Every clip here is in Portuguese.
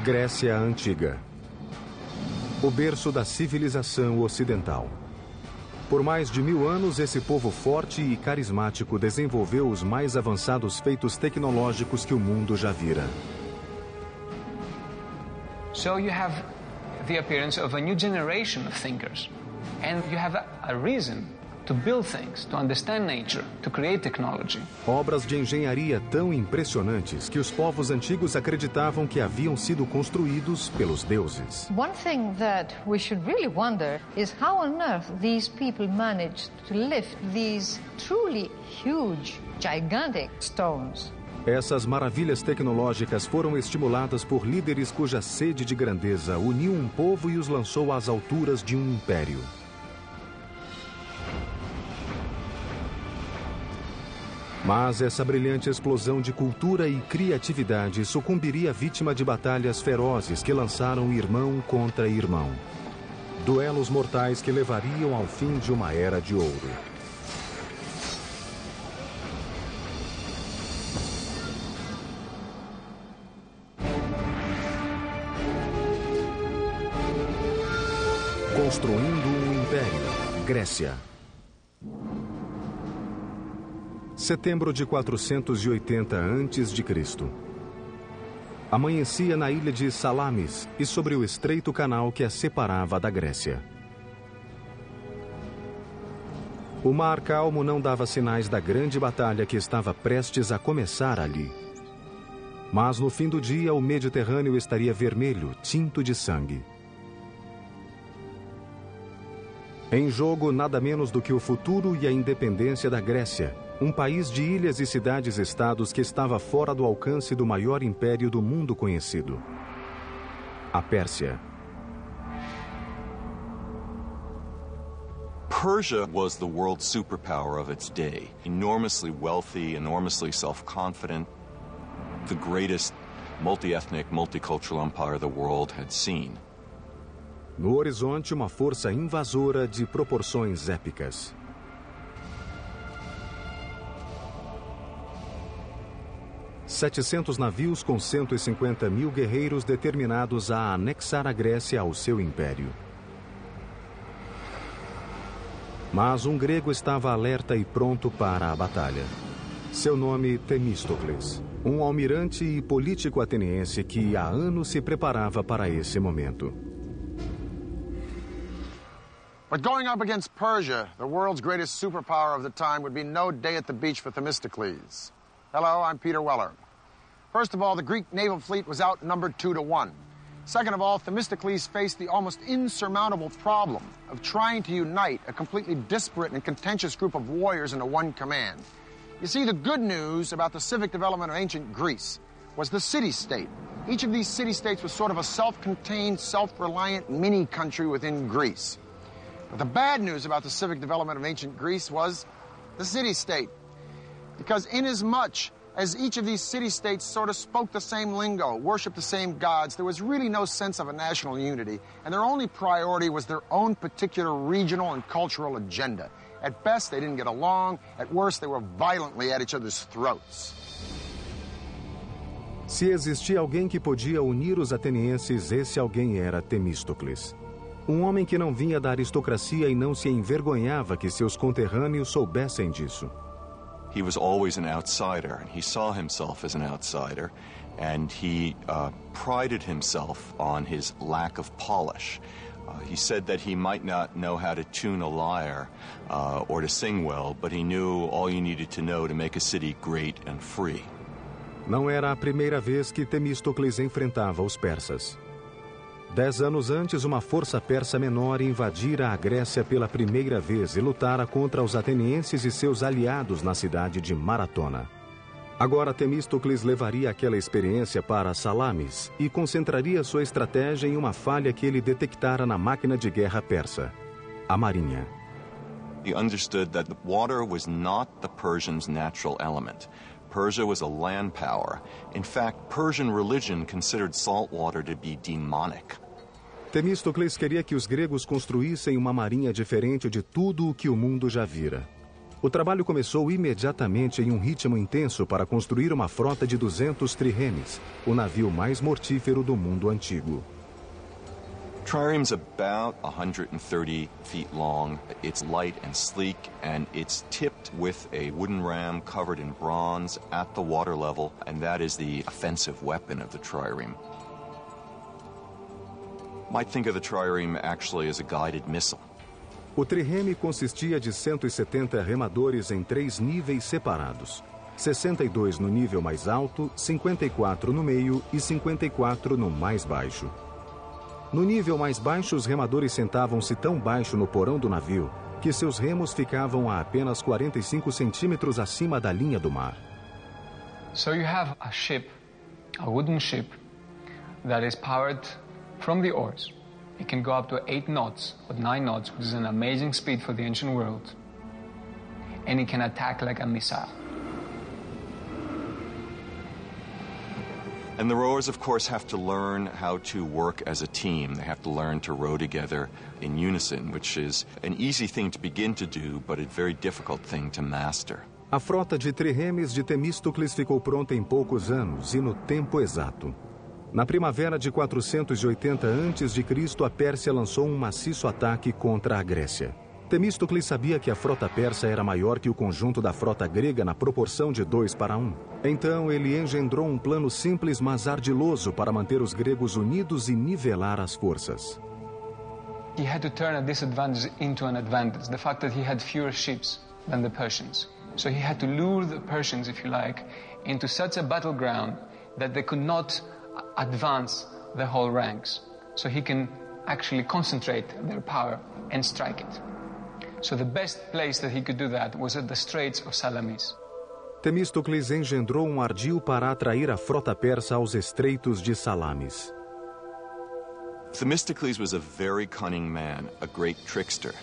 Grécia Antiga. O berço da civilização ocidental. Por mais de 1000 anos, esse povo forte e carismático desenvolveu os mais avançados feitos tecnológicos que o mundo já vira. So you have the appearance of a new generation of thinkers. And you have a reason to build things, to understand nature, to create technology. Obras de engenharia tão impressionantes que os povos antigos acreditavam que haviam sido construídos pelos deuses. One thing that we should really wonder is how on earth these people managed to lift these truly huge, gigantic stones. Essas maravilhas tecnológicas foram estimuladas por líderes cuja sede de grandeza uniu um povo e os lançou às alturas de um império. Mas essa brilhante explosão de cultura e criatividade sucumbiria vítima de batalhas ferozes que lançaram irmão contra irmão. Duelos mortais que levariam ao fim de uma era de ouro. Construindo um império. Grécia. Setembro de 480 a.C. Amanhecia na ilha de Salamis e sobre o estreito canal que a separava da Grécia. O mar calmo não dava sinais da grande batalha que estava prestes a começar ali. Mas no fim do dia o Mediterrâneo estaria vermelho, tinto de sangue. Em jogo, nada menos do que o futuro e a independência da Grécia, um país de ilhas e cidades-estados que estava fora do alcance do maior império do mundo conhecido, a Pérsia. Persia was the world superpower of its day. Enormously wealthy, enormously self-confident, the greatest multi-ethnic, multicultural empire the world had seen. No horizonte, uma força invasora de proporções épicas. ...700 navios com 150 mil guerreiros determinados a anexar a Grécia ao seu império. Mas um grego estava alerta e pronto para a batalha. Seu nome, Temístocles, um almirante e político ateniense que há anos se preparava para esse momento. But going up against Persia, the world's greatest superpower of the time, would be no day at the beach for Themistocles. Hello, I'm Peter Weller. First of all, the Greek naval fleet was outnumbered 2-1. Second of all, Themistocles faced the almost insurmountable problem of trying to unite a completely disparate and contentious group of warriors into one command. You see, the good news about the civic development of ancient Greece was the city-state. Each of these city-states was sort of a self-contained, self-reliant mini-country within Greece. But the bad news about the civic development of ancient Greece was the city-state. Because inasmuch as each of these city-states sort of spoke the same lingo, worshipped the same gods, there was really no sense of a national unity, and their only priority was their own particular regional and cultural agenda. At best, they didn't get along. At worst, they were violently at each other's throats. Se existia alguém que podia unir os atenienses, esse alguém era Temístocles. Um homem que não vinha da aristocracia e não se envergonhava que seus conterrâneos soubessem disso. He was always an outsider, and he saw himself as an outsider, and he prided himself on his lack of polish. He said that he might not know how to tune a lyre or to sing well, but he knew all you needed to know to make a city great and free. Não era a primeira vez que Temístocles enfrentava os persas. 10 anos antes, uma força persa menor invadira a Grécia pela primeira vez e lutara contra os atenienses e seus aliados na cidade de Maratona. Agora Temístocles levaria aquela experiência para Salamis e concentraria sua estratégia em uma falha que ele detectara na máquina de guerra persa, a marinha. He understood that the water was not the Persians' natural element. Persia was a land power. In fact, Persian religion considered salt water to be demonic. Temístocles queria que os gregos construíssem uma marinha diferente de tudo o que o mundo já vira. O trabalho começou imediatamente em um ritmo intenso para construir uma frota de 200 triremes, o navio mais mortífero do mundo antigo. Trireme's about 130 feet long. It's light and sleek, and it's tipped with a wooden ram covered in bronze at the water level, and that is the offensive weapon of the trireme. Might think of the trireme actually as a guided missile. O trireme consistia de 170 remadores em 3 níveis separados. 62 no nível mais alto, 54 no meio e 54 no mais baixo. No nível mais baixo, os remadores sentavam-se tão baixo no porão do navio que seus remos ficavam a apenas 45 centímetros acima da linha do mar. So you have a ship, a wooden ship, that is powered from the oars. It can go up to 8 knots, or 9 knots, which is an amazing speed for the ancient world. And it can attack like a missile. And the rowers, of course, have to learn how to work as a team. They have to learn to row together in unison, which is an easy thing to begin to do, but a very difficult thing to master. A frota de triremes de Temístocles ficou pronta em poucos anos e no tempo exato. Na primavera de 480 a.C., a Pérsia lançou um maciço ataque contra a Grécia. Temístocles sabia que a frota persa era maior que o conjunto da frota grega na proporção de 2:1. Então ele engendrou um plano simples, mas ardiloso para manter os gregos unidos e nivelar as forças. He had to turn a disadvantage into an advantage, the fact that he had fewer ships than the Persians. So he had to lure the Persians, if you like, into such a battleground that they could not advance the whole ranks. So he can actually concentrate their power and strike it. So the best place that he could do that was at the Straits of Salamis. Temístocles engendrou um ardil para atrair a frota persa aos estreitos de Salamis. Themistocles was a very cunning man, a great trickster.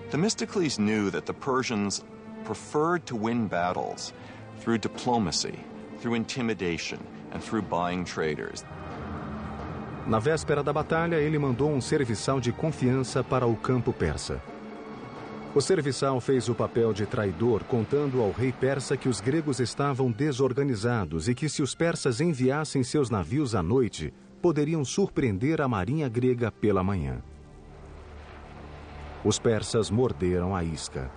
Themistocles knew that the Persians preferred to win battles through diplomacy, through intimidation, and through buying traders. Na véspera da batalha, ele mandou um serviçal de confiança para o campo persa. O serviçal fez o papel de traidor, contando ao rei persa que os gregos estavam desorganizados e que, se os persas enviassem seus navios à noite, poderiam surpreender a marinha grega pela manhã. Os persas morderam a isca.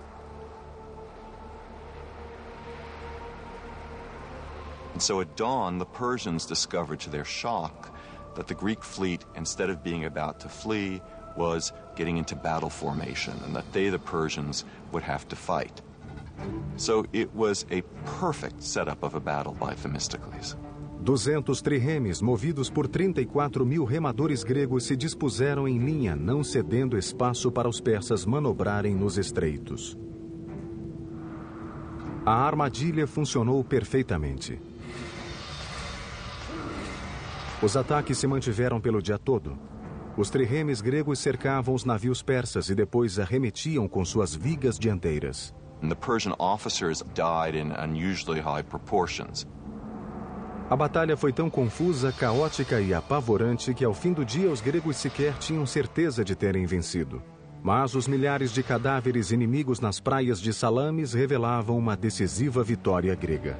And so at dawn, the Persians discovered to their shock that the Greek fleet, instead of being about to flee, was getting into battle formation, and that they, the Persians, would have to fight. So it was a perfect setup of a battle by Themistocles. 200 triremes, movidos por 34.000 remadores gregos, se dispuseram em linha, não cedendo espaço para os persas manobrarem nos estreitos. A armadilha funcionou perfeitamente. Os ataques se mantiveram pelo dia todo. Os triremes gregos cercavam os navios persas e depois arremetiam com suas vigas dianteiras. And the Persian officers died in unusually high proportions. A batalha foi tão confusa, caótica e apavorante que ao fim do dia os gregos sequer tinham certeza de terem vencido. Mas os milhares de cadáveres inimigos nas praias de Salamis revelavam uma decisiva vitória grega.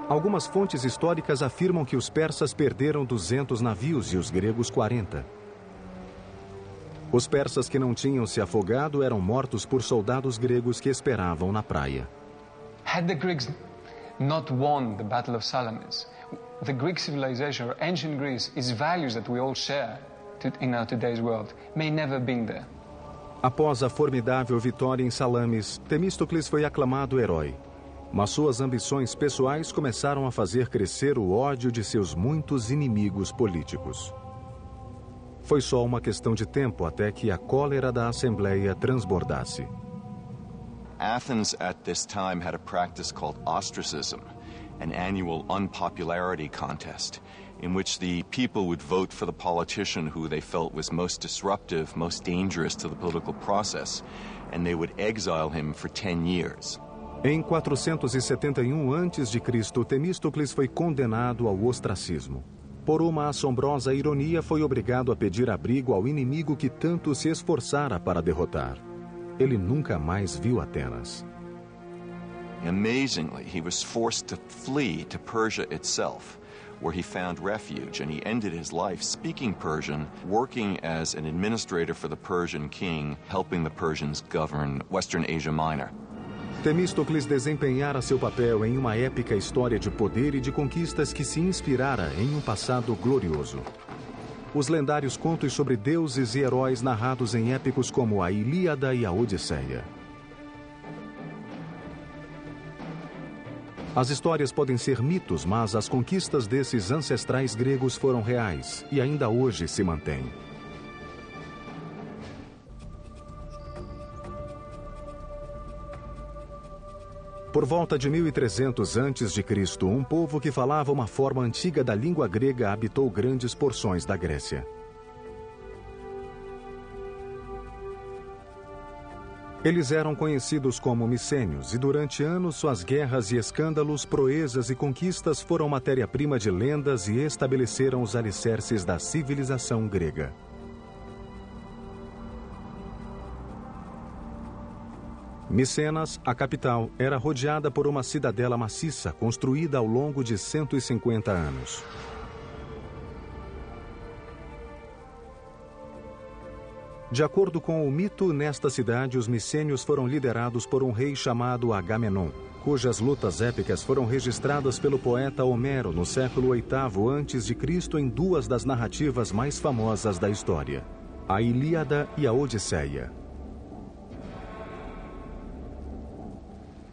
Algumas fontes históricas afirmam que os persas perderam 200 navios e os gregos 40. Os persas que não tinham se afogado eram mortos por soldados gregos que esperavam na praia. Had the Greeks not won the Battle of Salamis, the Greek civilization, or ancient Greece, its values that we all share in our today's world, may never have been there. Após a formidável vitória em Salamis, Temístocles foi aclamado herói. Mas suas ambições pessoais começaram a fazer crescer o ódio de seus muitos inimigos políticos. Foi só uma questão de tempo até que a cólera da Assembleia transbordasse. Athens at this time had a practice called ostracism, an annual unpopularity contest, in which the people would vote for the politician who they felt was most disruptive, most dangerous to the political process, and they would exile him for 10 years. Em 471 a.C., Temístocles foi condenado ao ostracismo. Por uma assombrosa ironia, foi obrigado a pedir abrigo ao inimigo que tanto se esforçara para derrotar. ele nunca mais viu Atenas. Amazingly, he was forced to flee to Persia itself, where he found refuge, and he ended his life speaking Persian, working as an administrator for the Persian king, helping the Persians govern Western Asia Minor. Temístocles desempenhara seu papel em uma épica história de poder e de conquistas que se inspirara em um passado glorioso. Os lendários contos sobre deuses e heróis narrados em épicos como a Ilíada e a Odisseia. As histórias podem ser mitos, mas as conquistas desses ancestrais gregos foram reais e ainda hoje se mantêm. Por volta de 1300 a.C., um povo que falava uma forma antiga da língua grega habitou grandes porções da Grécia. Eles eram conhecidos como micênios e durante anos suas guerras e escândalos, proezas e conquistas foram matéria-prima de lendas e estabeleceram os alicerces da civilização grega. Micenas, a capital, era rodeada por uma cidadela maciça construída ao longo de 150 anos. De acordo com o mito, nesta cidade os micênios foram liderados por um rei chamado Agamenon, cujas lutas épicas foram registradas pelo poeta Homero no século VIII a.C. em duas das narrativas mais famosas da história, a Ilíada e a Odisseia.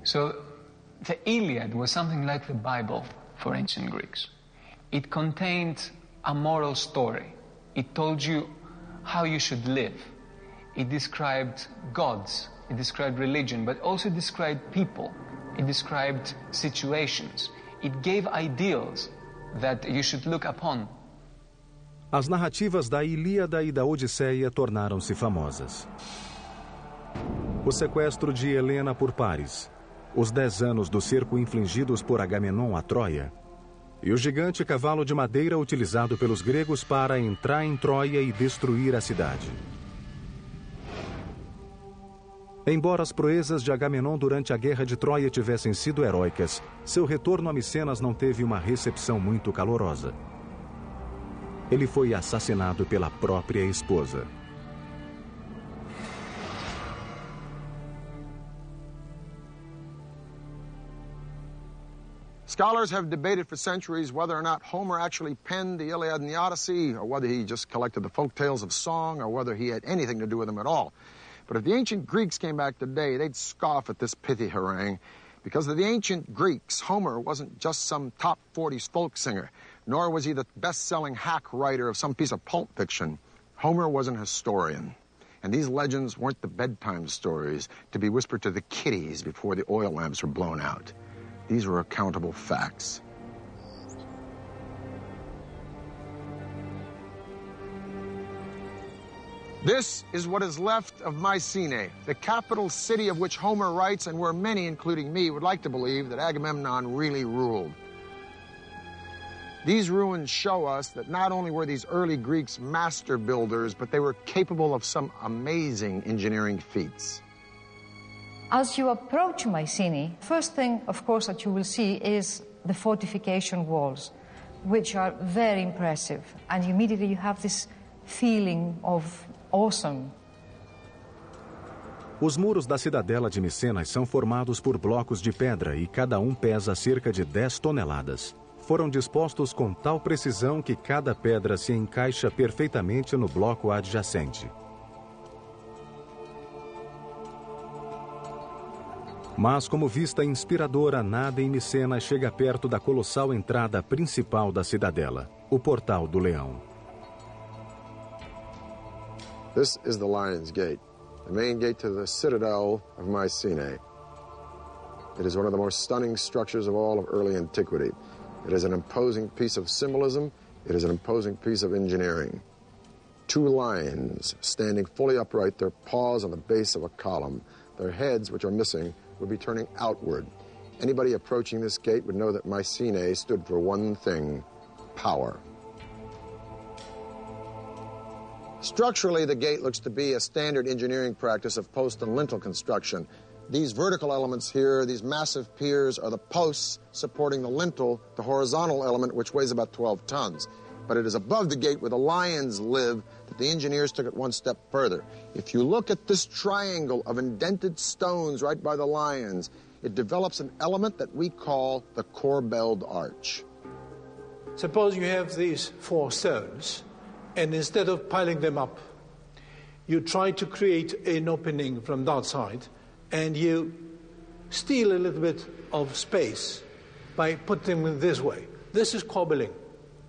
So, the Iliad was something like the Bible for ancient Greeks. It contained a moral story. It told you how you should live. It described gods, it described religion, but also described people. It described situations. It gave ideals that you should look upon. As narrativas da Ilíada e da Odisseia tornaram-se famosas. O sequestro de Helena por Paris, os 10 anos do cerco infligidos por Agamenon a Troia, e o gigante cavalo de madeira utilizado pelos gregos para entrar em Troia e destruir a cidade. Embora as proezas de Agamenon durante a Guerra de Troia tivessem sido heróicas, seu retorno a Micenas não teve uma recepção muito calorosa. Ele foi assassinado pela própria esposa. Scholars have debated for centuries whether or not Homer actually penned the Iliad and the Odyssey, or whether he just collected the folk tales of song, or whether he had anything to do with them at all. But if the ancient Greeks came back today, they'd scoff at this pithy harangue. Because of the ancient Greeks, Homer wasn't just some top 40s folk singer, nor was he the best-selling hack writer of some piece of pulp fiction. Homer was an historian. And these legends weren't the bedtime stories to be whispered to the kiddies before the oil lamps were blown out. These were accountable facts. This is what is left of Mycenae, the capital city of which Homer writes, and where many, including me, would like to believe that Agamemnon really ruled. These ruins show us that not only were these early Greeks master builders, but they were capable of some amazing engineering feats. As you approach Mycenae, first thing, of course, that you will see is the fortification walls, which are very impressive. And immediately you have this feeling of awesome. Os muros da cidadela de Micenas são formados por blocos de pedra e cada um pesa cerca de 10 toneladas. Foram dispostos com tal precisão que cada pedra se encaixa perfeitamente no bloco adjacente. Mas, como vista inspiradora, nada em Micenas chega perto da colossal entrada principal da cidadela, o Portal do Leão. This is the Lion's Gate, the main gate to the citadel of Mycenae. It is one of the most stunning structures of all of early antiquity. It is an imposing piece of symbolism. It is an imposing piece of engineering. 2 lions standing fully upright, their paws on the base of a column. Their heads, which are missing, would be turning outward. Anybody approaching this gate would know that Mycenae stood for one thing: power. Structurally, the gate looks to be a standard engineering practice of post and lintel construction. These vertical elements here, these massive piers, are the posts supporting the lintel, the horizontal element, which weighs about 12 tons. But it is above the gate where the lions live that the engineers took it one step further. If you look at this triangle of indented stones right by the lions, it develops an element that we call the corbelled arch. Suppose you have these 4 stones, and instead of piling them up, you try to create an opening from that side, and you steal a little bit of space by putting them this way. This is cobbling.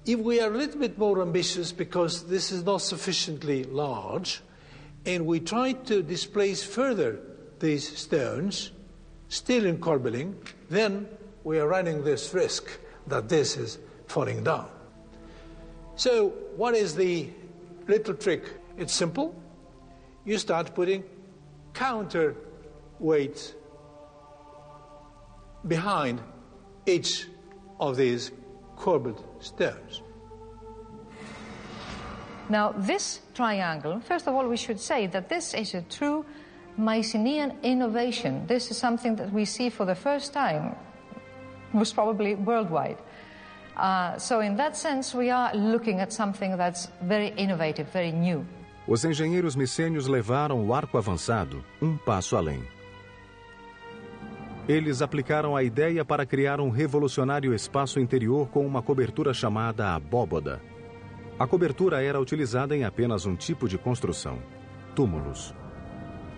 If we are a little bit more ambitious because this is not sufficiently large, and we try to displace further these stones, still in cobbling, then we are running this risk that this is falling down. So what is the little trick? It's simple. You start putting counterweight behind each of these corbelled stones. Now, this triangle, first of all, we should say that this is a true Mycenaean innovation. This is something that we see for the first time, most probably worldwide. So in that sense, we are looking at something that's very innovative, very new. Os engenheiros micênios levaram o arco avançado passo além. Eles aplicaram a ideia para criar revolucionário espaço interior com uma cobertura chamada abóboda. A cobertura era utilizada em apenas tipo de construção: túmulos.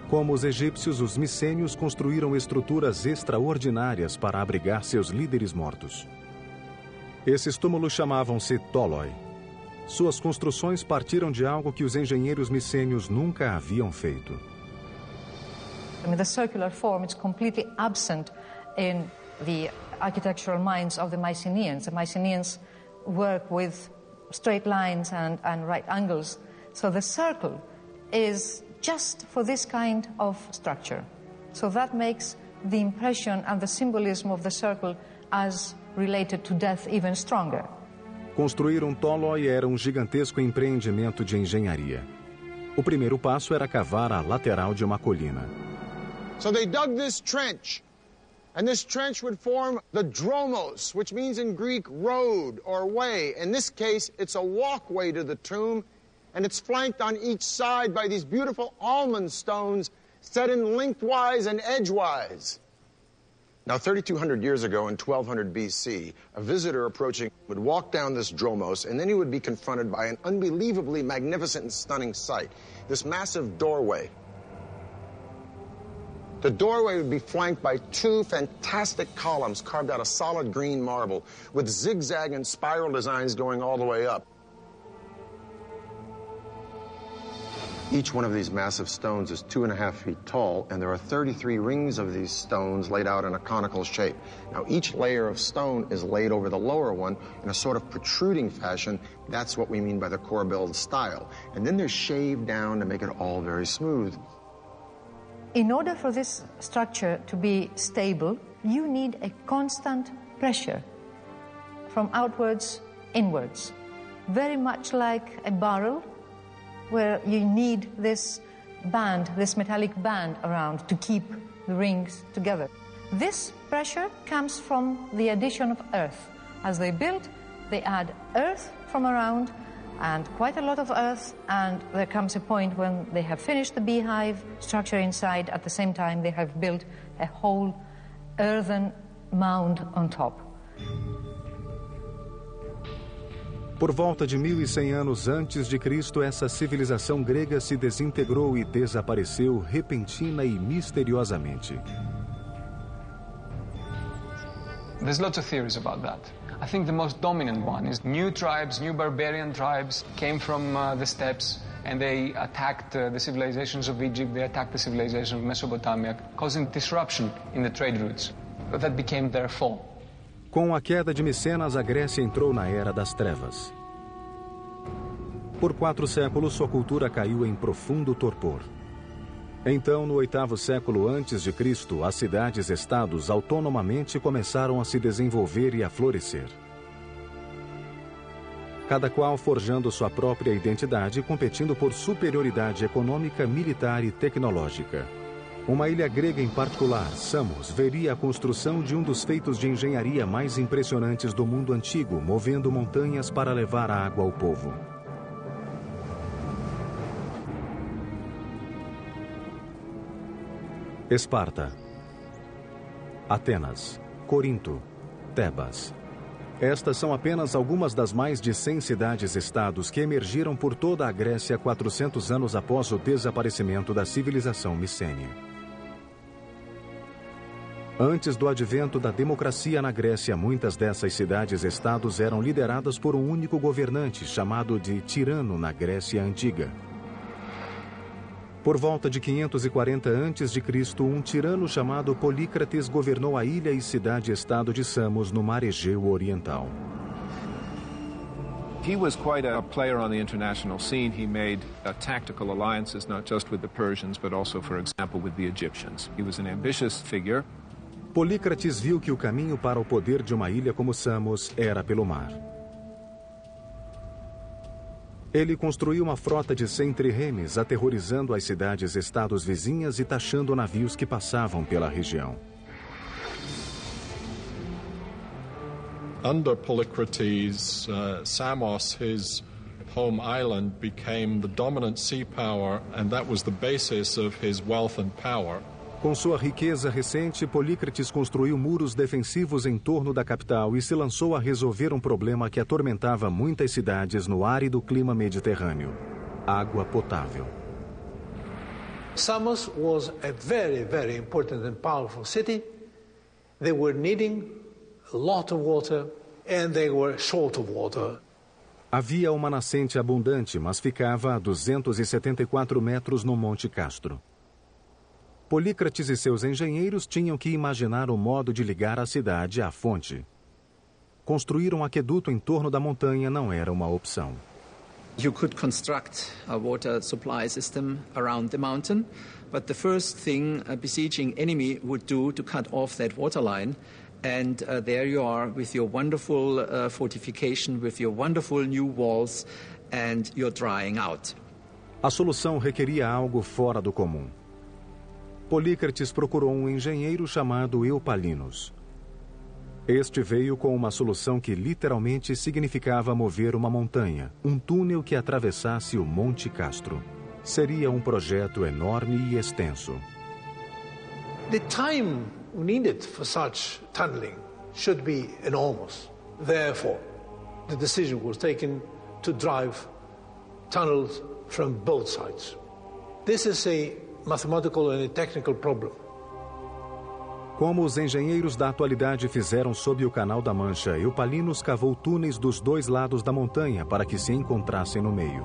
Como os egípcios, os micênios construíram estruturas extraordinárias para abrigar seus líderes mortos. Esses túmulos chamavam-se tóloi. Suas construções partiram de algo que os engenheiros micênios nunca haviam feito. I mean, the circular form is completely absent in the architectural minds of the Mycenaeans. The Mycenaeans work with straight lines and right angles. So the circle is just for this kind of structure. So that makes the impression and the symbolism of the circle as related to death even stronger. Construir tóloi era gigantesco empreendimento de engenharia. O primeiro passo era cavar a lateral de uma colina. So they dug this trench, and this trench would form the dromos, which means in Greek road or way. In this case, it's a walkway to the tomb, and it's flanked on each side by these beautiful almond stones set in lengthwise and edgewise. Now, 3,200 years ago, in 1200 BC, a visitor approaching would walk down this dromos, and then he would be confronted by an unbelievably magnificent and stunning sight, this massive doorway. The doorway would be flanked by 2 fantastic columns carved out of solid green marble with zigzag and spiral designs going all the way up. Each one of these massive stones is 2.5 feet tall, and there are 33 rings of these stones laid out in a conical shape. Now, each layer of stone is laid over the lower one in a sort of protruding fashion. That's what we mean by the corbelled style. And then they're shaved down to make it all very smooth. In order for this structure to be stable, you need a constant pressure from outwards inwards, very much like a barrel where you need this band, this metallic band around to keep the rings together. This pressure comes from the addition of earth. As they build, they add earth from around, and quite a lot of earth, and there comes a point when they have finished the beehive structure inside. At the same time, they have built a whole earthen mound on top. Por volta de 1100 anos antes de Cristo, essa civilização grega se desintegrou e desapareceu repentina e misteriosamente. There's lots of theories about that. I think the most dominant one is new tribes, new barbarian tribes came from the steppes, and they attacked the civilizations of Egypt, they attacked the civilization of Mesopotamia, causing disruption in the trade routes. But that became their fall. Com a queda de Micenas, a Grécia entrou na Era das Trevas. Por 4 séculos, sua cultura caiu em profundo torpor. Então, no 8º século antes de Cristo, as cidades-estados autonomamente começaram a se desenvolver e a florescer. cada qual forjando sua própria identidade e competindo por superioridade econômica, militar e tecnológica. Uma ilha grega em particular, Samos, veria a construção de um dos feitos de engenharia mais impressionantes do mundo antigo, movendo montanhas para levar água ao povo. Esparta, Atenas, Corinto, Tebas. Estas são apenas algumas das mais de 100 cidades-estados que emergiram por toda a Grécia 400 anos após o desaparecimento da civilização micênia. Antes do advento da democracia na Grécia, muitas dessas cidades-estados eram lideradas por um único governante, chamado de tirano na Grécia Antiga. Por volta de 540 a.C., um tirano chamado Polícrates governou a ilha e cidade-estado de Samos, no mar Egeu Oriental. He was quite a player on the international scene. He made tactical alliances, not just with the Persians, but also, for example, with the Egyptians. He was an ambitious figure. Polícrates viu que o caminho para o poder de uma ilha como Samos era pelo mar. Ele construiu uma frota de 100 triremes, aterrorizando as cidades-estados vizinhas e taxando navios que passavam pela região. Under Polycrates, Samos, his home island, became the dominant sea power, and that was the basis of his wealth and power. Com sua riqueza recente, Polícrates construiu muros defensivos em torno da capital e se lançou a resolver um problema que atormentava muitas cidades no árido clima mediterrâneo: água potável. Samos was a very, very important and powerful city. They were needing a lot of water and they were short of water. Havia uma nascente abundante, mas ficava a 274 metros no Monte Castro. Polícrates e seus engenheiros tinham que imaginar o modo de ligar a cidade à fonte. Construir um aqueduto em torno da montanha não era uma opção. You could construct a water supply system around the mountain, but the first thing a besieging enemy would do to cut off that water line, and there you are with your wonderful fortification, with your wonderful new walls, and you're drying out. A solução requeria algo fora do comum. Polícrates procurou um engenheiro chamado Eupalinos. Este veio com uma solução que literalmente significava mover uma montanha, um túnel que atravessasse o Monte Castro. Seria um projeto enorme e extenso. The time needed for such tunneling should be enormous. Therefore, the decision was taken to drive tunnels from both sides. This is a mathematical and a technical problem. Como os engenheiros da atualidade fizeram sob o Canal da Mancha, Eupalinos cavou túneis dos dois lados da montanha para que se encontrassem no meio.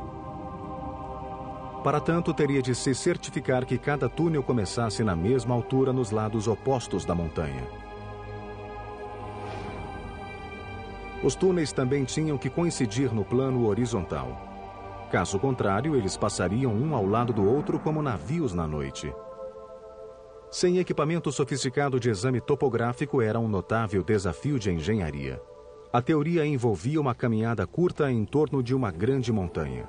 Para tanto, teria de se certificar que cada túnel começasse na mesma altura nos lados opostos da montanha. Os túneis também tinham que coincidir no plano horizontal. Caso contrário, eles passariam um ao lado do outro como navios na noite. Sem equipamento sofisticado de exame topográfico, era um notável desafio de engenharia. A teoria envolvia uma caminhada curta em torno de uma grande montanha.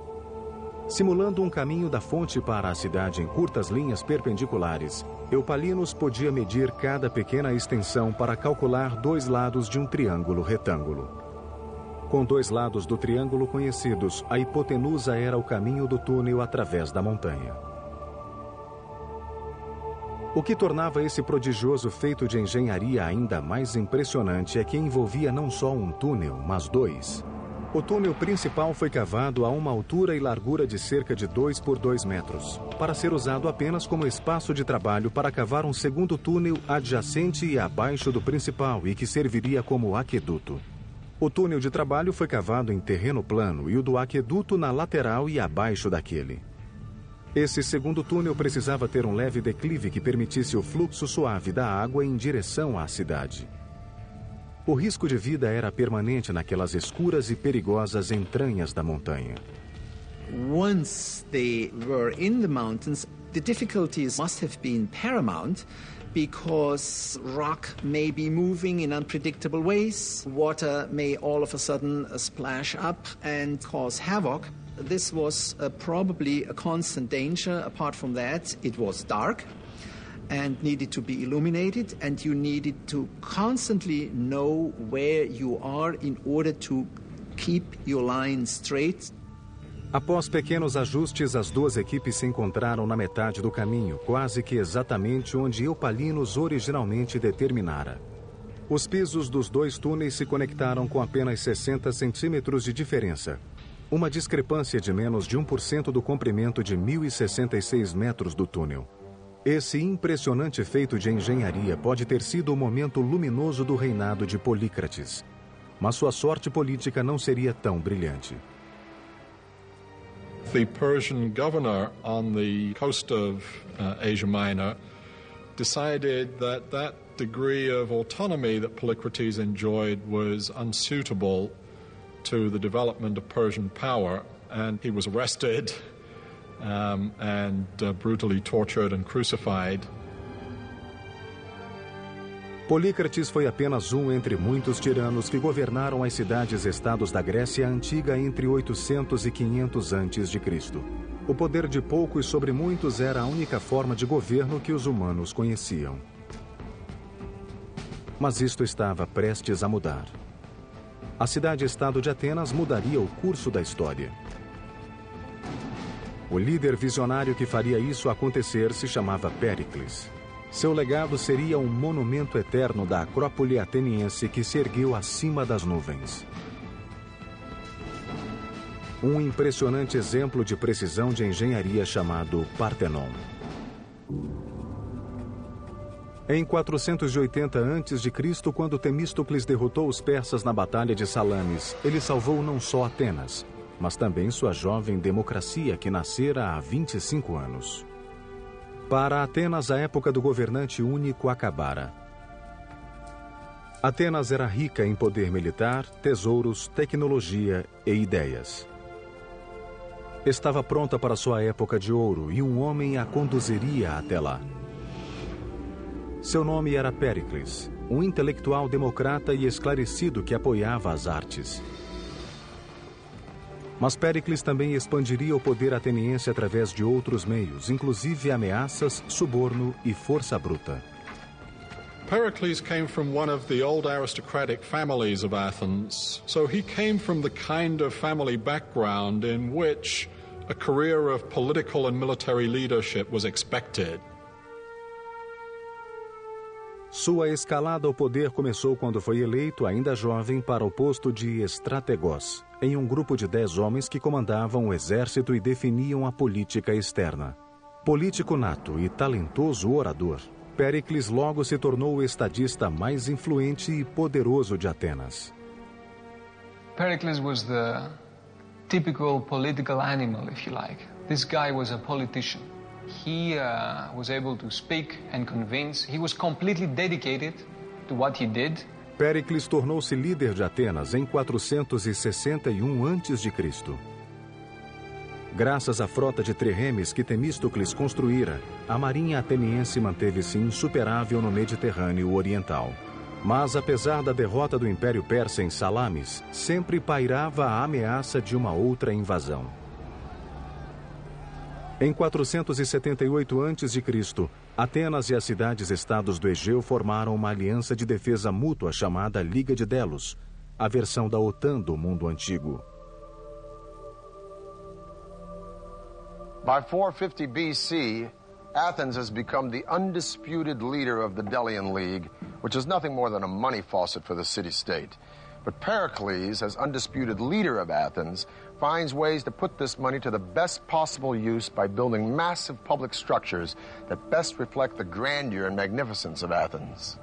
Simulando um caminho da fonte para a cidade em curtas linhas perpendiculares, Eupalinos podia medir cada pequena extensão para calcular dois lados de um triângulo retângulo. Com dois lados do triângulo conhecidos, a hipotenusa era o caminho do túnel através da montanha. O que tornava esse prodigioso feito de engenharia ainda mais impressionante é que envolvia não só um túnel, mas dois. O túnel principal foi cavado a uma altura e largura de cerca de 2 por 2 metros, para ser usado apenas como espaço de trabalho para cavar um segundo túnel adjacente e abaixo do principal e que serviria como aqueduto. O túnel de trabalho foi cavado em terreno plano e o do aqueduto na lateral e abaixo daquele. Esse segundo túnel precisava ter um leve declive que permitisse o fluxo suave da água em direção à cidade. O risco de vida era permanente naquelas escuras e perigosas entranhas da montanha. Once they were in the mountains, the difficulties must have been paramount because rock may be moving in unpredictable ways. Water may all of a sudden splash up and cause havoc. This was probably a constant danger. Apart from that, it was dark and needed to be illuminated, and you needed to constantly know where you are in order to keep your line straight. Após pequenos ajustes, as duas equipes se encontraram na metade do caminho, quase que exatamente onde Eupalinos originalmente determinara. Os pisos dos dois túneis se conectaram com apenas 60 centímetros de diferença, uma discrepância de menos de 1% do comprimento de 1.066 metros do túnel. Esse impressionante feito de engenharia pode ter sido o momento luminoso do reinado de Polícrates, mas sua sorte política não seria tão brilhante. The Persian governor on the coast of Asia Minor decided that that degree of autonomy that Polycrates enjoyed was unsuitable to the development of Persian power, and he was arrested and brutally tortured and crucified. Polícrates foi apenas um entre muitos tiranos que governaram as cidades-estados da Grécia Antiga entre 800 e 500 a.C. O poder de poucos sobre muitos era a única forma de governo que os humanos conheciam. Mas isto estava prestes a mudar. A cidade-estado de Atenas mudaria o curso da história. O líder visionário que faria isso acontecer se chamava Péricles. Seu legado seria um monumento eterno da Acrópole ateniense que se ergueu acima das nuvens. Um impressionante exemplo de precisão de engenharia chamado Partenon. Em 480 a.C., quando Temístocles derrotou os persas na Batalha de Salamis, ele salvou não só Atenas, mas também sua jovem democracia que nascera há 25 anos. Para Atenas, a época do governante único acabara. Atenas era rica em poder militar, tesouros, tecnologia e ideias. Estava pronta para sua época de ouro e um homem a conduziria até lá. Seu nome era Péricles, um intelectual democrata e esclarecido que apoiava as artes. Mas Péricles também expandiria o poder ateniense através de outros meios, inclusive ameaças, suborno e força bruta. Pericles came from one of the old aristocratic families of Athens, so he came from the kind of family background in which a career of political and military leadership was expected. Sua escalada ao poder começou quando foi eleito, ainda jovem, para o posto de estrategos, em um grupo de 10 homens que comandavam o exército e definiam a política externa. Político nato e talentoso orador, Péricles logo se tornou o estadista mais influente e poderoso de Atenas. Pericles was the typical political animal, if you like. This guy was a politician. He was able to speak and convince. He was completely dedicated to what he did. Péricles tornou-se líder de Atenas em 461 a.C. Graças à frota de triremes que Temístocles construíra, a marinha ateniense manteve-se insuperável no Mediterrâneo Oriental. Mas, apesar da derrota do Império Persa em Salamis, sempre pairava a ameaça de uma outra invasão. Em 478 a.C., Atenas e as cidades-estados do Egeu formaram uma aliança de defesa mútua chamada Liga de Delos, a versão da OTAN do mundo antigo. By 450 BC, Athens has become the undisputed leader of the Delian League, which is nothing more than a money faucet for the city-state. But Pericles, as undisputed leader of Athens, finds ways to put this money to the best possible use by building massive public structures that best reflect the grandeur and magnificence of Athens.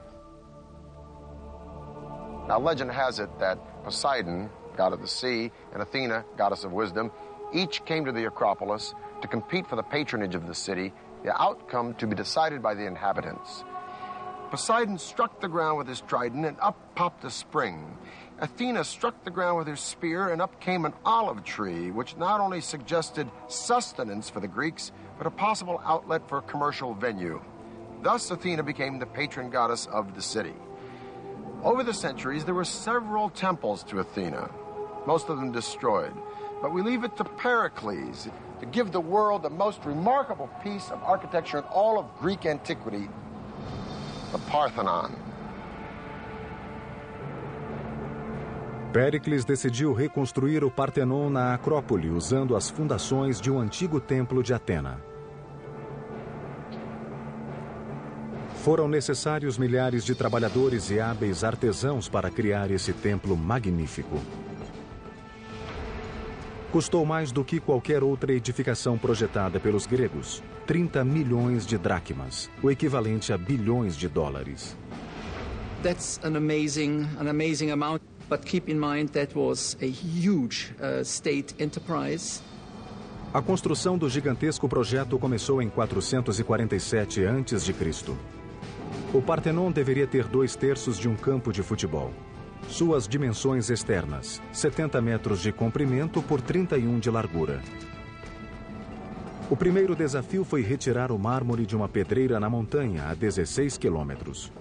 Now, legend has it that Poseidon, god of the sea, and Athena, goddess of wisdom, each came to the Acropolis to compete for the patronage of the city, the outcome to be decided by the inhabitants. Poseidon struck the ground with his trident, and up popped a spring. Athena struck the ground with her spear, and up came an olive tree, which not only suggested sustenance for the Greeks, but a possible outlet for a commercial venue. Thus, Athena became the patron goddess of the city. Over the centuries, there were several temples to Athena, most of them destroyed. But we leave it to Pericles to give the world the most remarkable piece of architecture in all of Greek antiquity, the Parthenon. Péricles decidiu reconstruir o Partenon na Acrópole, usando as fundações de um antigo templo de Atena. Foram necessários milhares de trabalhadores e hábeis artesãos para criar esse templo magnífico. Custou mais do que qualquer outra edificação projetada pelos gregos, 30 milhões de dracmas, o equivalente a bilhões de dólares. That's an amazing amount, but keep in mind that was a huge state enterprise. A construção do gigantesco projeto começou em 447 a.C. O Partenon deveria ter 2/3 de um campo de futebol. Suas dimensões externas, 70 metros de comprimento por 31 de largura. O primeiro desafio foi retirar o mármore de uma pedreira na montanha a 16 quilômetros.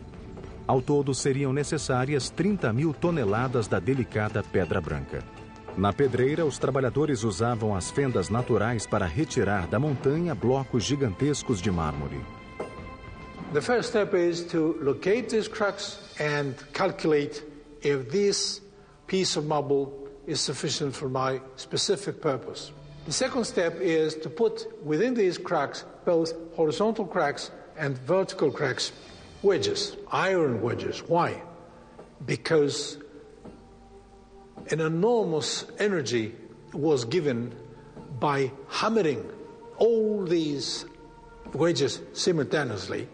Ao todo, seriam necessárias 30.000 toneladas da delicada pedra branca. Na pedreira, os trabalhadores usavam as fendas naturais para retirar da montanha blocos gigantescos de mármore. The first step is to locate these cracks and calculate if this piece of marble is sufficient for my specific purpose. The second step is to put within these cracks both horizontal cracks and vertical cracks, wedges, iron wedges. Why? Because an enormous energy was given by hammering all these wedges simultaneously,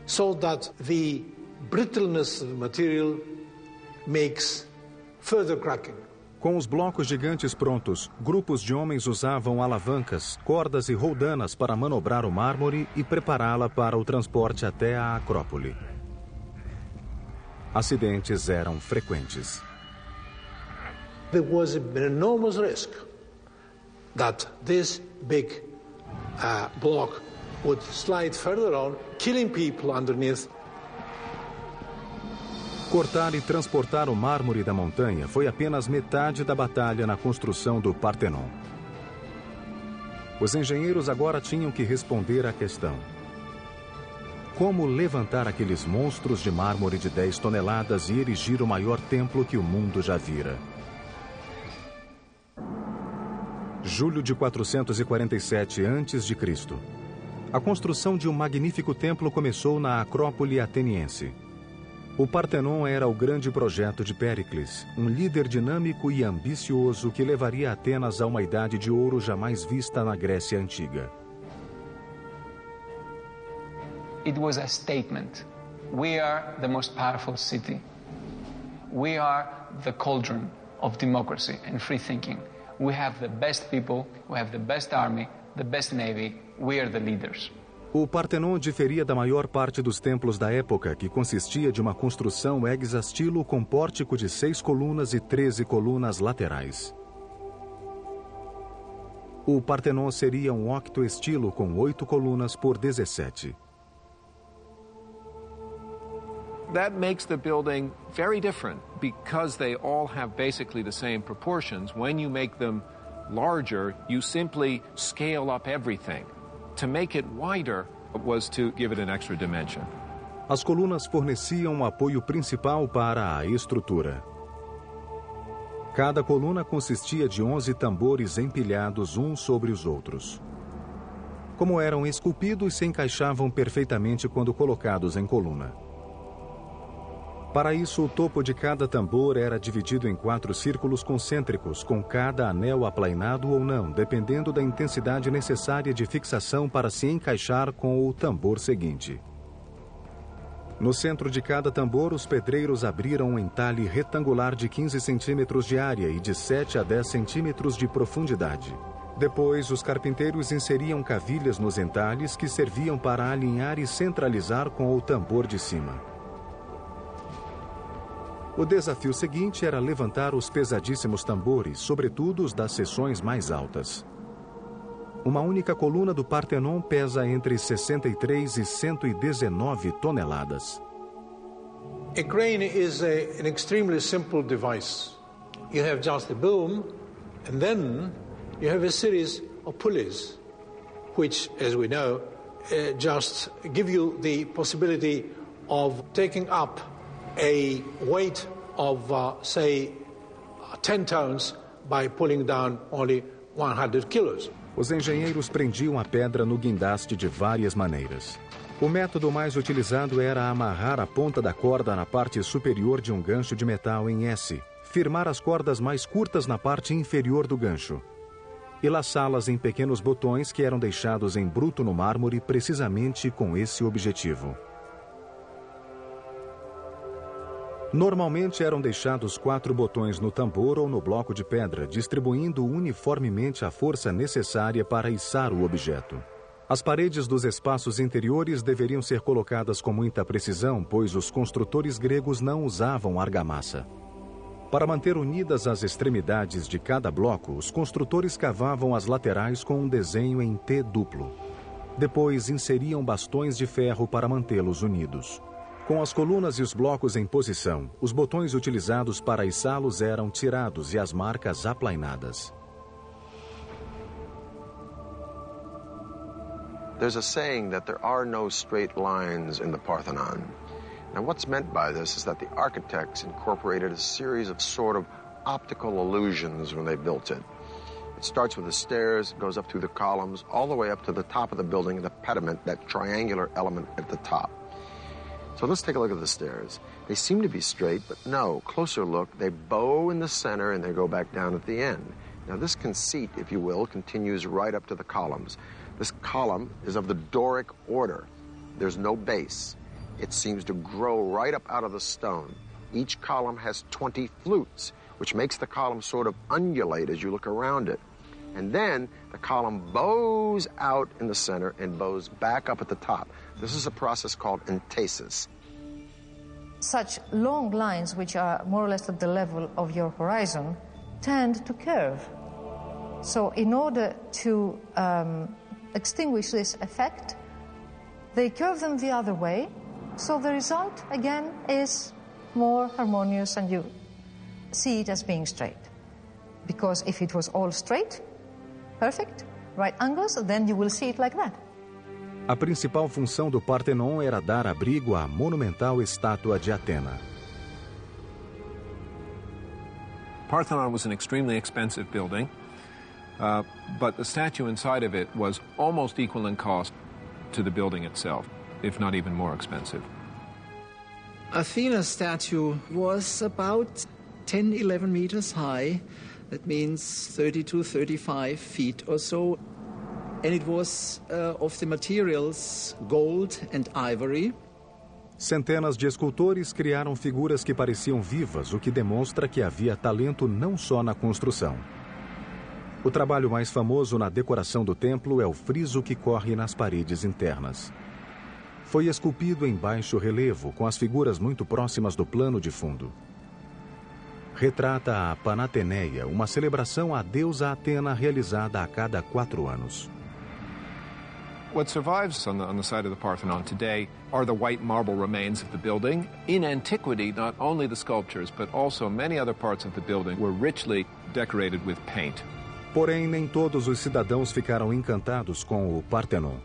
so that the brittleness of the material makes further cracking. Com os blocos gigantes prontos, grupos de homens usavam alavancas, cordas e roldanas para manobrar o mármore e prepará-la para o transporte até a Acrópole. Acidentes eram frequentes. There was an enormous risk that this big block would slide further on, killing people underneath. Cortar e transportar o mármore da montanha foi apenas metade da batalha na construção do Partenon. Os engenheiros agora tinham que responder à questão: como levantar aqueles monstros de mármore de 10 toneladas e erigir o maior templo que o mundo já vira? Julho de 447 a.C. A construção de um magnífico templo começou na Acrópole ateniense. O Partenon era o grande projeto de Péricles, um líder dinâmico e ambicioso que levaria Atenas a uma idade de ouro jamais vista na Grécia Antiga. It was a statement. We are the most powerful city. We are the cauldron of democracy and free thinking. We have the best people, we have the best army, the best navy, we are the leaders. O Partenon diferia da maior parte dos templos da época, que consistia de uma construção hexastilo com pórtico de 6 colunas e 13 colunas laterais. O Partenon seria um octoestilo com 8 colunas por 17. That makes the building very different because they all have basically the same proportions. When you make them larger, you simply scale up everything. To make it wider was to give it an extra dimension. As colunas forneciam o apoio principal para a estrutura. Cada coluna consistia de 11 tambores empilhados uns sobre os outros. Como eram esculpidos, se encaixavam perfeitamente quando colocados em coluna. Para isso, o topo de cada tambor era dividido em 4 círculos concêntricos, com cada anel aplainado ou não, dependendo da intensidade necessária de fixação para se encaixar com o tambor seguinte. No centro de cada tambor, os pedreiros abriram um entalhe retangular de 15 centímetros de área e de 7 a 10 centímetros de profundidade. Depois, os carpinteiros inseriam cavilhas nos entalhes que serviam para alinhar e centralizar com o tambor de cima. O desafio seguinte era levantar os pesadíssimos tambores, sobretudo os das seções mais altas. Uma única coluna do Partenon pesa entre 63 e 119 toneladas. A crane is an extremely simple device. You have just a boom, and then you have a series of pulleys, which, as we know, just give you the possibility of taking up a weight of, say, 10 tons by pulling down only 100 kilos. Os engenheiros prendiam a pedra no guindaste de várias maneiras. O método mais utilizado era amarrar a ponta da corda na parte superior de um gancho de metal em S, firmar as cordas mais curtas na parte inferior do gancho e laçá-las em pequenos botões que eram deixados em bruto no mármore precisamente com esse objetivo. Normalmente eram deixados 4 botões no tambor ou no bloco de pedra, distribuindo uniformemente a força necessária para içar o objeto. As paredes dos espaços interiores deveriam ser colocadas com muita precisão, pois os construtores gregos não usavam argamassa. Para manter unidas as extremidades de cada bloco, os construtores cavavam as laterais com um desenho em T duplo. Depois inseriam bastões de ferro para mantê-los unidos. Com as colunas e os blocos em posição, os botões utilizados para içá-los eram tirados e as marcas aplainadas. There's a saying that there are no straight lines in the Parthenon. Now, what's meant by this is that the architects incorporated a series of sort of optical illusions when they built it. It starts with the stairs, goes up through the columns, all the way up to the top of the building, the pediment, that triangular element at the top. So let's take a look at the stairs. They seem to be straight, but no. Closer look, they bow in the center and they go back down at the end. Now this conceit, if you will, continues right up to the columns. This column is of the Doric order. There's no base. It seems to grow right up out of the stone. Each column has 20 flutes, which makes the column sort of undulate as you look around it. And then the column bows out in the center and bows back up at the top. This is a process called entasis. Such long lines, which are more or less at the level of your horizon, tend to curve. So in order to extinguish this effect, they curve them the other way. So the result, again, is more harmonious and you see it as being straight. Because if it was all straight, perfect, right angles, then you will see it like that. A principal função do Partenon era dar abrigo à monumental estátua de Atena. Parthenon was an extremely expensive building, but the statue inside of it was almost equal in cost to the building itself, if not even more expensive. Athena's statue was about 10, 11 meters high. That means 32, 35 feet or so. And it was of the materials gold and ivory. Centenas de escultores criaram figuras que pareciam vivas, o que demonstra que havia talento não só na construção. O trabalho mais famoso na decoração do templo é o friso que corre nas paredes internas. Foi esculpido em baixo relevo, com as figuras muito próximas do plano de fundo. Retrata a Panateneia, uma celebração à deusa Atena realizada a cada 4 anos. What survives on the site of the Parthenon today are the white marble remains of the building. In antiquity, not only the sculptures, but also many other parts of the building were richly decorated with paint. Porém, nem todos os cidadãos ficaram encantados com o Partenon.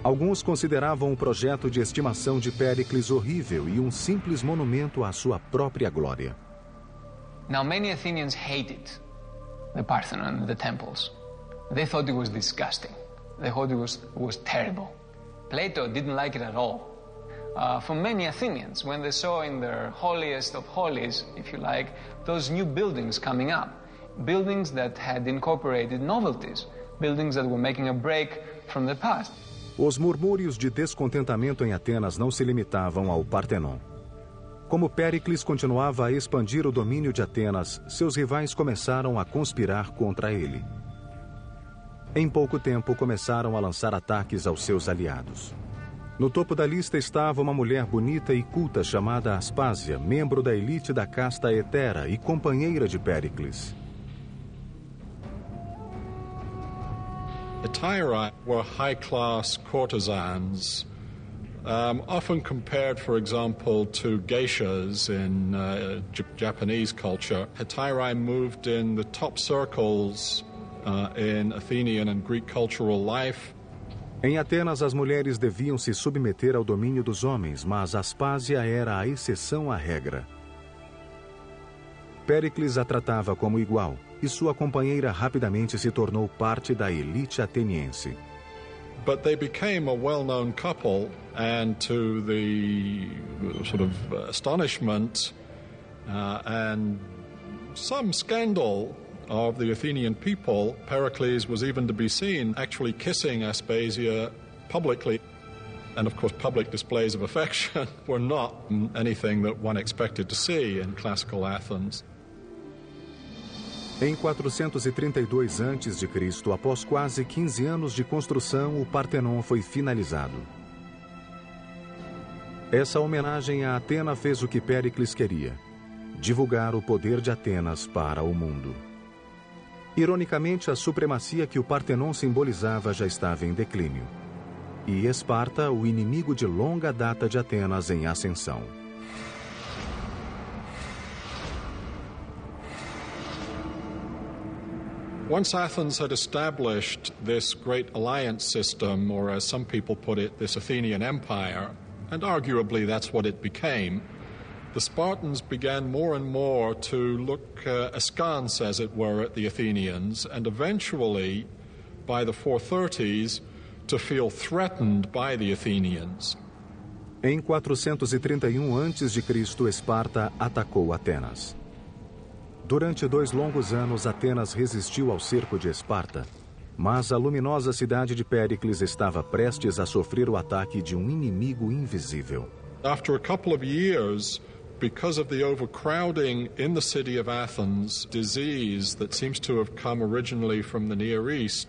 Alguns consideravam o projeto de estimação de Péricles horrível e um simples monumento à sua própria glória. Now, many Athenians hated the Parthenon, the temples. They thought it was disgusting. They thought it was terrible. Plato didn't like it at all. For many Athenians, when they saw in their holiest of holies, if you like, those new buildings coming up, buildings that had incorporated novelties, buildings that were making a break from the past. Os murmúrios de descontentamento em Atenas não se limitavam ao Partenon. Como Péricles continuava a expandir o domínio de Atenas, seus rivais começaram a conspirar contra ele. Em pouco tempo, começaram a lançar ataques aos seus aliados. No topo da lista estava uma mulher bonita e culta chamada Aspásia, membro da elite da casta hetera e companheira de Péricles. Hetairai were high-class courtesans, often compared, for example, to geishas in Japanese culture. Hetairai moved in the top circles in Athenian and Greek cultural life. Em Atenas, as mulheres deviam se submeter ao domínio dos homens, mas Aspásia era a exceção à regra. Péricles a tratava como igual, e sua companheira rapidamente se tornou parte da elite ateniense. But they became a well-known couple, and to the sort of astonishment and some scandal of the Athenian people, Pericles was even to be seen actually kissing Aspasia publicly. And of course, public displays of affection were not anything that one expected to see in classical Athens. Em 432 a.C., após quase 15 anos de construção, o Partenon foi finalizado. Essa homenagem a Atena fez o que Péricles queria: divulgar o poder de Atenas para o mundo. Ironicamente, a supremacia que o Partenon simbolizava já estava em declínio. E Esparta, o inimigo de longa data de Atenas, em ascensão. Once Athens had established this great alliance system, or as some people put it, this Athenian empire, and arguably that's what it became, the Spartans began more and more to look askance, as it were, at the Athenians, and eventually, by the 430s, to feel threatened by the Athenians. Em 431 a.C., Esparta atacou Atenas. Durante 2 longos anos, Atenas resistiu ao cerco de Esparta, mas a luminosa cidade de Péricles estava prestes a sofrer o ataque de um inimigo invisível. After a couple of years, because of the overcrowding in the city of Athens, disease that seems to have come originally from the Near East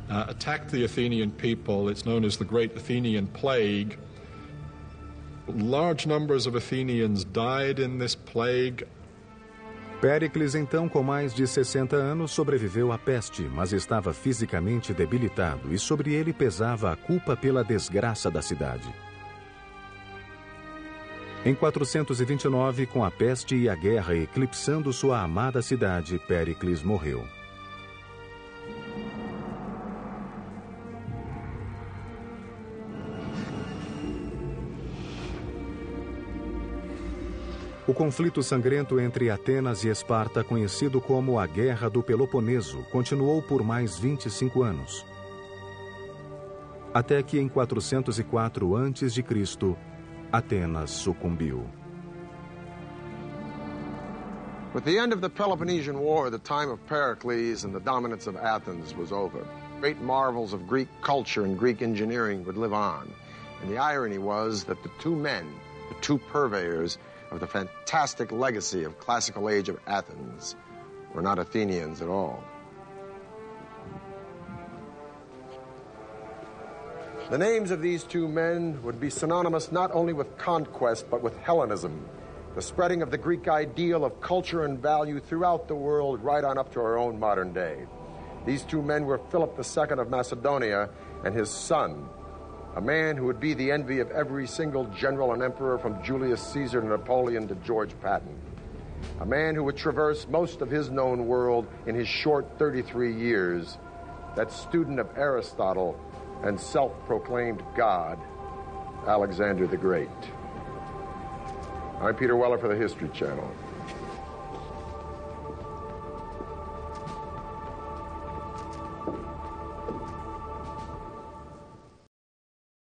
attacked the Athenian people. It's known as the Great Athenian Plague. Large numbers of Athenians died in this plague. Péricles, então, com mais de 60 anos, sobreviveu à peste, mas estava fisicamente debilitado e sobre ele pesava a culpa pela desgraça da cidade. Em 429, com a peste e a guerra eclipsando sua amada cidade, Péricles morreu. O conflito sangrento entre Atenas e Esparta, conhecido como a Guerra do Peloponeso, continuou por mais 25 anos. Até que em 404 a.C., Atenas sucumbiu. With the end of the Peloponnesian War, the time of Pericles and the dominance of Athens was over. Great marvels of Greek culture and Greek engineering would live on. And the irony was that the two men, the two purveyors of the fantastic legacy of classical age of Athens, were not Athenians at all. The names of these two men would be synonymous not only with conquest, but with Hellenism, the spreading of the Greek ideal of culture and value throughout the world right on up to our own modern day. These two men were Philip II of Macedonia and his son, a man who would be the envy of every single general and emperor from Julius Caesar to Napoleon to George Patton. A man who would traverse most of his known world in his short 33 years, that student of Aristotle and self-proclaimed God, Alexander the Great. I'm Peter Weller for the History Channel.